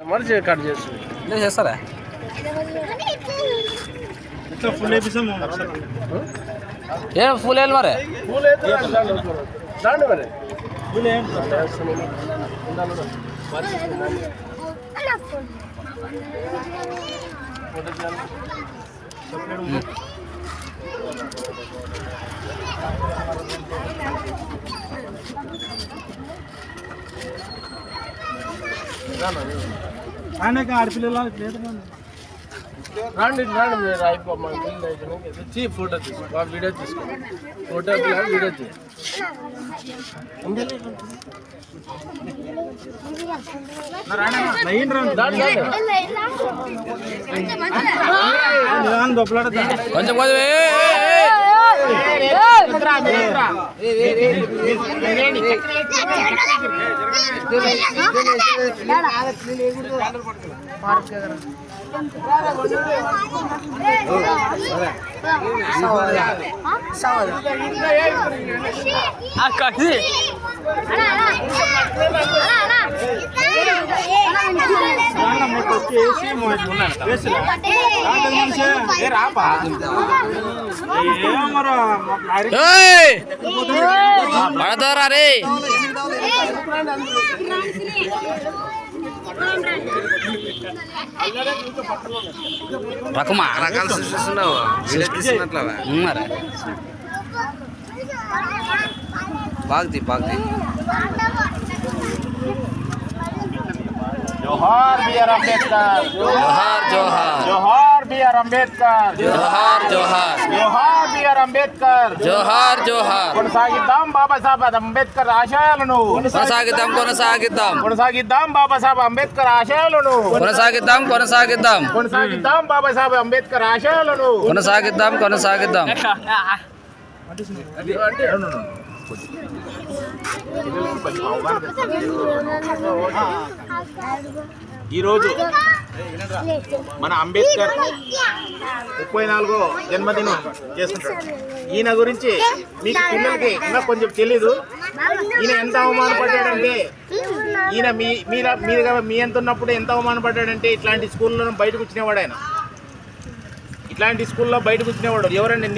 మరి కట్ చేస్తుంది నేను చేస్తారా ఫుల్ వేపిస్తాం ఏ ఫుల్ వేయాలి మరి ఫుల్ అయితే దాండి మరి ఫుల్ ఏం ఆయనకి ఆడపిల్లలు రండి రండి మీరు అయిపో తెచ్చి ఫోటో తీసుకో వీడియో తీసుకో ఫోటో వీడియో తీ కొంచెం పడతారా రే రకమా రకాలు సృష్టిస్తున్నావు మరి బాగుంది బాగుంది जोहार BR अम्बेडकर जोहार जोहार जोहार BR अम्बेडकर जोहार जोहार जोहार BR अम्बेडकर जोहार जोहार కొనసాగిద్దాం బాబాసాహెబ్ అంబేద్కర్ ఆశయాలను కొనసాగిద్దాం కొనసాగిద్దాం కొనసాగిద్దాం బాబాసాహెబ్ అంబేద్కర్ ఆశయాలను కొనసాగిద్దాం కొనసాగిద్దాం కొనసాగిద్దాం బాబాసాహెబ్ అంబేద్కర్ ఆశయాలను కొనసాగిద్దాం కొనసాగిద్దాం ఈరోజు మన అంబేద్కర్ 34వ జన్మదినం చేస్తుంటాడు. ఈయన గురించి మీకు పిల్లలకి ఇంకా కొంచెం తెలీదు. ఈయన ఎంత అవమానపడ్డాడంటే ఈయన మీ ఎంత ఉన్నప్పుడు ఎంత అవమానపడ్డాడంటే ఇట్లాంటి స్కూల్లో బయటకు వచ్చినవాడు ఆయన. ఇట్లాంటి స్కూల్లో బయటకు వచ్చినవాడు ఎవరైనా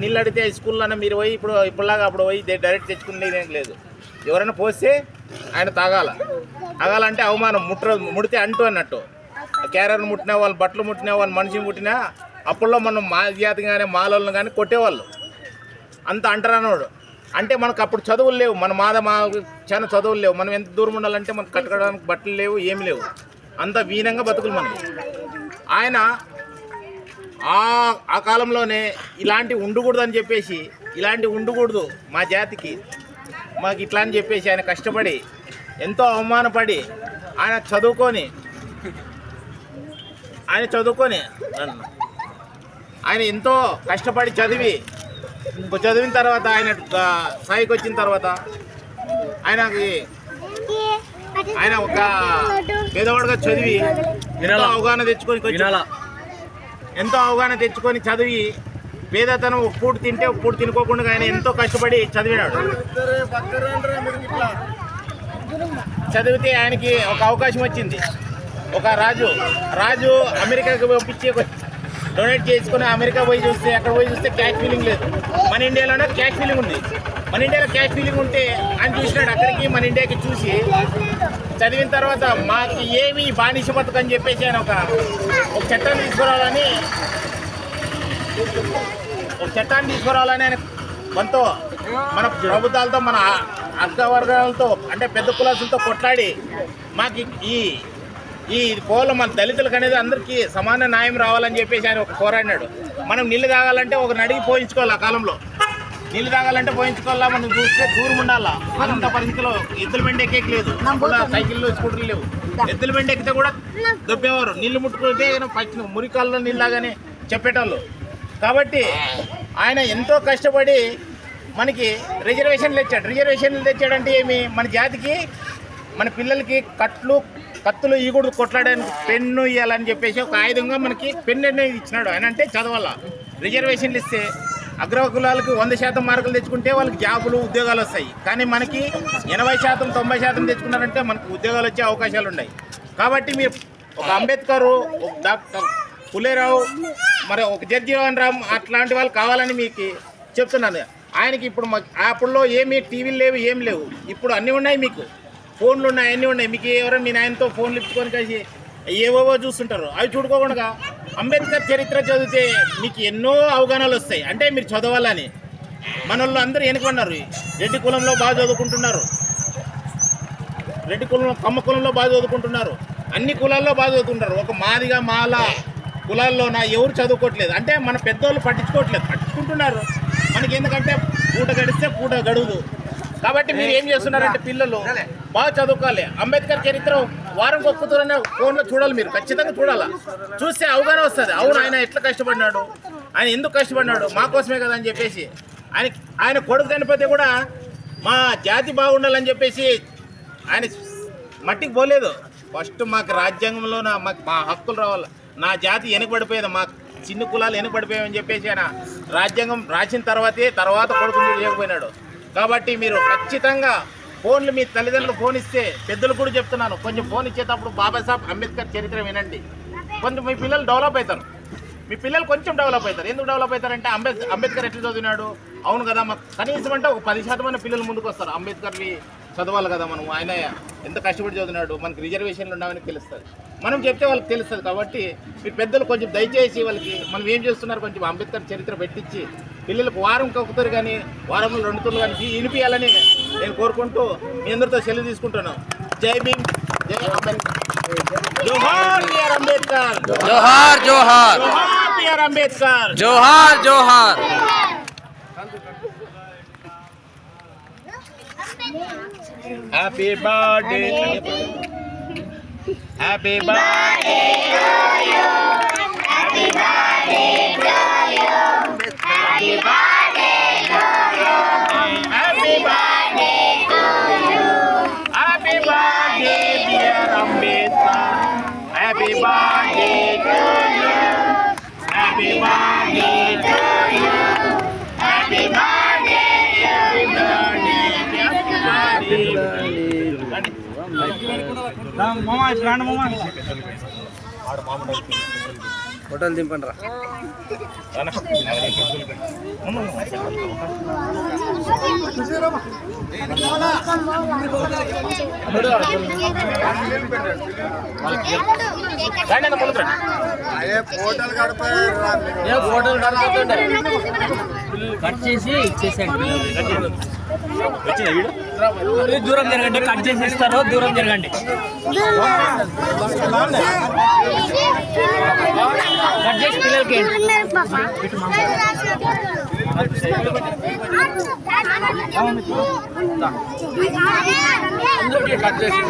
నీళ్ళు అడిగితే స్కూల్లో మీరు పోయి ఇప్పుడులాగా అప్పుడు పోయి డైరెక్ట్ తెచ్చుకునేది లేదు. ఎవరైనా పోస్తే ఆయన తాగాలంటే అవమానం ముడితే అంటూ అన్నట్టు. క్యారెట్ ముట్టినా వాళ్ళు బట్టలు ముట్టినా వాళ్ళు మనిషిని ముట్టినా అప్పుల్లో మనం మా జాతి కానీ మాలోళ్ళని కానీ కొట్టేవాళ్ళు. అంత అంటరానోడు అంటే మనకు అప్పుడు చదువులు లేవు. మా చాలా చదువులు లేవు. మనం ఎంత దూరం ఉండాలంటే మనకు కట్టుకోవడానికి బట్టలు లేవు, ఏమి లేవు. అంత వీనంగా బతుకులు మనం. ఆయన ఆ కాలంలోనే ఇలాంటి ఉండకూడదు అని చెప్పేసి ఇలాంటి ఉండకూడదు మా జాతికి మాకు ఇట్లా అని చెప్పేసి ఆయన కష్టపడి ఎంతో అవమానపడి ఆయన చదువుకొని ఆయన ఎంతో కష్టపడి చదివిన తర్వాత ఆయన స్థాయికి వచ్చిన తర్వాత ఆయన ఒక పేదవాడుగా చదివి ఎంతో అవగాహన తెచ్చుకొని చదివి పేదతనం ఒక పూట తింటే ఒక పూట తినుకోకుండా ఆయన ఎంతో కష్టపడి చదివినాడు. చదివితే ఆయనకి ఒక అవకాశం వచ్చింది. ఒక రాజు అమెరికాకి పంపించి డొనేట్ చేసుకుని అమెరికా పోయి చూస్తే అక్కడ పోయి చూస్తే క్యాష్ ఫీలింగ్ లేదు. మన ఇండియాలోనే క్యాష్ ఫీలింగ్ ఉంది. మన ఇండియాలో క్యాష్ ఫీలింగ్ ఉంటే ఆయన చూసినాడు అక్కడికి మన ఇండియాకి చూసి చదివిన తర్వాత మాకు ఏమి బానిస బతుకు అని చెప్పేసి ఆయన ఒక చట్టాన్ని తీసుకురావాలని ఆయన మనతో మన ప్రభుత్వాలతో మన అగ్రవర్గాలతో అంటే పెద్ద కులాసులతో కొట్లాడి మాకు ఈ పోలో మన దళితులకు అనేది అందరికీ సమాన న్యాయం రావాలని చెప్పేసి ఆయన ఒక పోరాడినాడు. మనం నీళ్ళు తాగాలంటే ఒకరిని అడిగి పోయించుకోవాలి. ఆ కాలంలో నీళ్ళు తాగాలంటే పోయించుకోవాలా, మనం చూస్తే దూరం ఉండాలా. అంత పరిస్థితిలో ఎద్దుల బండి ఎక్కేకి లేదు, సైకిళ్ళు స్కూటర్లు లేవు. ఎద్దుల బండి ఎక్కితే కూడా దొబ్బేవారు. నీళ్లు ముట్టుకుంటే పచ్చిన మురికాల్లో నీళ్ళలాగానే చెప్పేటోళ్ళు. కాబట్టి ఆయన ఎంతో కష్టపడి మనకి రిజర్వేషన్లు తెచ్చాడంటే ఏమి, మన జాతికి మన పిల్లలకి కత్తులు ఈగుడు కొట్లాడడానికి పెన్ను ఇవ్వాలని చెప్పేసి ఒక ఆయుధంగా మనకి పెన్ను అనేది ఇచ్చినాడు. ఆయన అంటే చదవాల. రిజర్వేషన్లు ఇస్తే అగ్రకులాలకు 100% మార్కులు తెచ్చుకుంటే వాళ్ళకి జాబులు ఉద్యోగాలు వస్తాయి. కానీ మనకి 80% 90% తెచ్చుకున్నారంటే మనకు ఉద్యోగాలు వచ్చే అవకాశాలు ఉన్నాయి. కాబట్టి మీరు ఒక అంబేద్కర్, ఒక డాక్టర్ పుల్లేరావు, మరి ఒక జగ్జీవన్ రామ్ అట్లాంటి వాళ్ళు కావాలని మీకు చెప్తున్నాను. ఆయనకి ఇప్పుడు అప్పుడులో ఏమీ టీవీలు లేవు, ఏం లేవు. ఇప్పుడు అన్నీ ఉన్నాయి, మీకు ఫోన్లు ఉన్నాయి, అన్నీ ఉన్నాయి. మీకు ఎవరైనా మీ నాయనతో ఫోన్లు ఇప్పుకొని కలిసి ఏవేవో చూస్తుంటారు. అవి చూడుకోకుండా అంబేద్కర్ చరిత్ర చదివితే మీకు ఎన్నో అవగాహనలు వస్తాయి. అంటే మీరు చదవాలని. మన వాళ్ళు అందరూ వెనుకున్నారు. రెడ్డి కులంలో బాగా చదువుకుంటున్నారు, రెడ్డి కులంలో, కమ్మ కులంలో బాగా చదువుకుంటున్నారు, అన్ని కులాల్లో బాగా చదువుకుంటారు. ఒక మాదిగా మాల కులాల్లో ఎవరు చదువుకోవట్లేదు. అంటే మన పెద్దోళ్ళు పట్టించుకుంటున్నారు. మనకి ఎందుకంటే పూట గడిస్తే పూట గడువుదు. కాబట్టి మీరు ఏం చేస్తున్నారంటే పిల్లలు బాగా చదువుకోవాలి. అంబేద్కర్ చరిత్ర వారంకి ఒక్కతూరనే ఫోన్లో చూడాలి, మీరు ఖచ్చితంగా చూడాలా. చూస్తే అవగాహన వస్తుంది. అవును, ఆయన ఎట్లా కష్టపడినాడు, ఆయన ఎందుకు కష్టపడినాడు, మా కోసమే కదా అని చెప్పేసి. ఆయన కొడుకు చనిపోతే కూడా మా జాతి బాగుండాలని చెప్పేసి ఆయన మట్టికి పోలేదు. ఫస్ట్ మాకు రాజ్యాంగంలో మా హక్కులు రావాలి, నా జాతి వెనుకబడిపోయేది, మా చిన్న కులాలు వెనుకబడిపోయామని చెప్పేసి ఆయన రాజ్యాంగం రాసిన తర్వాత కొడుకు చేయకపోయినాడు. కాబట్టి మీరు ఖచ్చితంగా ఫోన్లు, మీ తల్లిదండ్రులు ఫోన్ ఇస్తే, పెద్దలు కూడా చెప్తున్నాను, కొంచెం ఫోన్ ఇచ్చేటప్పుడు బాబాసాహెబ్ అంబేద్కర్ చరిత్ర వినండి. కొంచెం మీ పిల్లలు డెవలప్ అవుతారు. మీ పిల్లలు కొంచెం డెవలప్ అవుతారు. ఎందుకు డెవలప్ అవుతారంటే అంబేద్కర్ ఎట్లా చదివినాడు, అవును కదా, మాకు కనీసం అంటే ఒక 10% పిల్లలు ముందుకు వస్తారు. అంబేద్కర్వి చదవాలి కదా మనం, ఆయన ఎంత కష్టపడి చదివినాడు, మనకి రిజర్వేషన్లు ఉన్నామని తెలుస్తుంది. మనం చెప్తే వాళ్ళకి తెలుస్తుంది. కాబట్టి మీ పెద్దలు కొంచెం దయచేసి వాళ్ళకి మనం ఏం చేస్తున్నారు, కొంచెం అంబేద్కర్ చరిత్ర పెట్టించి పిల్లలకు వారం ఒకసారి కానీ వారంలో 2 తూర్లు కానీ వినిపించాలని నేను కోరుకుంటూ మీ అందరితో సెలవు తీసుకుంటున్నాను. జై భీమ్, జై అంబేద్కర్, జోహార్ బిఆర్ అంబేద్కర్, జోహార్ జోహార్, జోహార్ బిఆర్ అంబేద్కర్, జోహార్ జోహార్. Happy birthday, happy birthday to you, happy birthday to you, happy birthday to you, happy birthday to you, happy birthday dear Ambedkar, happy birthday to you, happy birthday to you, happy birthday, happy birthday, happy birthday. ఫోటోలు దింపండి రా. Cut చేసి ఇచ్చేసేయండి. దూరం జరగండి, cut చేసి ఇస్తారు, దూరం జరగండి. కట్ చేసి పిల్లలకి కట్ చేసి